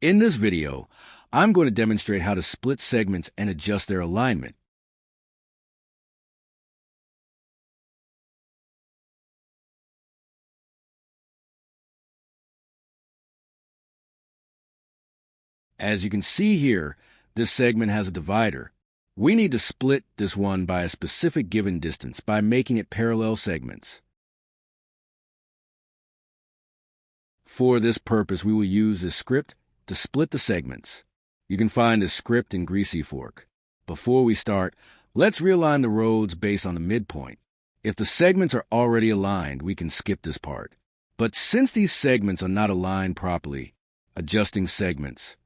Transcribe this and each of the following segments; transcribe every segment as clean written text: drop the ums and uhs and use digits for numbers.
In this video, I'm going to demonstrate how to split segments and adjust their alignment. As you can see here, this segment has a divider. We need to split this one by a specific given distance by making it parallel segments. For this purpose, we will use this script to split the segments. You can find this script in Greasy Fork. Before we start, let's realign the roads based on the midpoint. If the segments are already aligned, we can skip this part. But since these segments are not aligned properly, adjusting segments.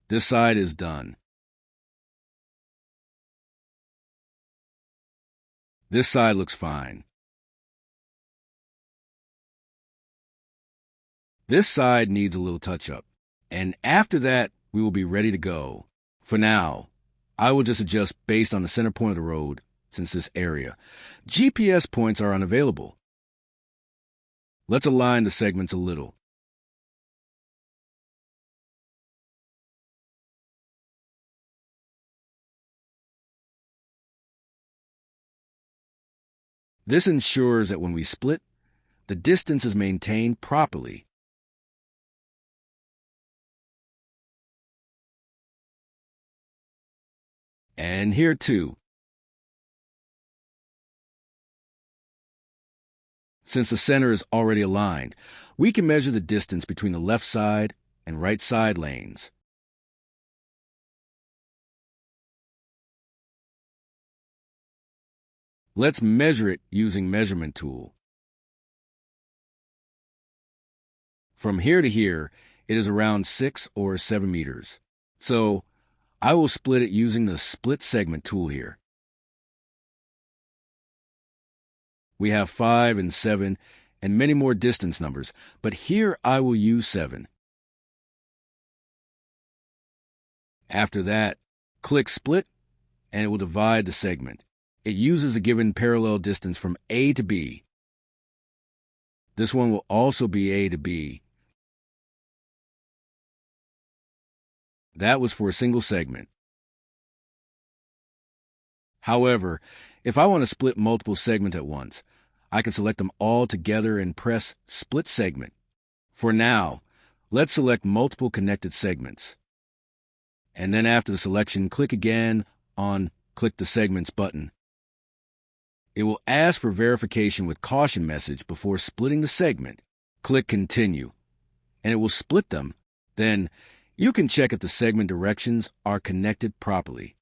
This side is done. This side looks fine. This side needs a little touch-up. And after that, we will be ready to go. For now, I will just adjust based on the center point of the road, since this area. GPS points are unavailable. Let's align the segments a little. This ensures that when we split, the distance is maintained properly. And here too. Since the center is already aligned, we can measure the distance between the left side and right side lanes. Let's measure it using Measurement tool. From here to here, it is around 6 or 7 meters. So I will split it using the Split Segment tool here. We have 5 and 7 and many more distance numbers, but here I will use 7. After that, click Split, and it will divide the segment. It uses a given parallel distance from A to B. This one will also be A to B. That was for a single segment. However, if I want to split multiple segments at once, I can select them all together and press Split Segment. For now, let's select multiple connected segments. And then after the selection, click again on Click the Segments button. It will ask for verification with caution message before splitting the segment. Click Continue, and it will split them. Then you can check if the segment directions are connected properly.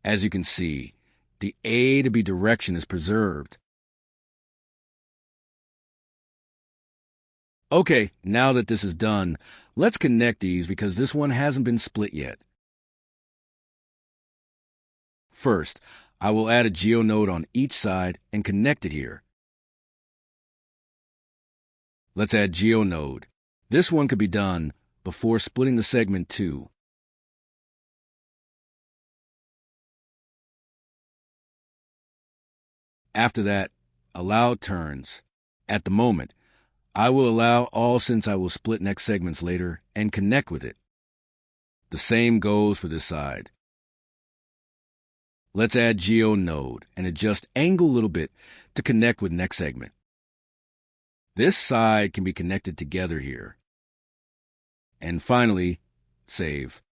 As you can see, the A to B direction is preserved. Okay, now that this is done, let's connect these because this one hasn't been split yet. First, I will add a geonode on each side and connect it here. Let's add geonode. This one could be done before splitting the segment too. After that, allow turns. At the moment, I will allow all since I will split next segments later and connect with it. The same goes for this side. Let's add geonode and adjust angle a little bit to connect with next segment. This side can be connected together here. And finally, save.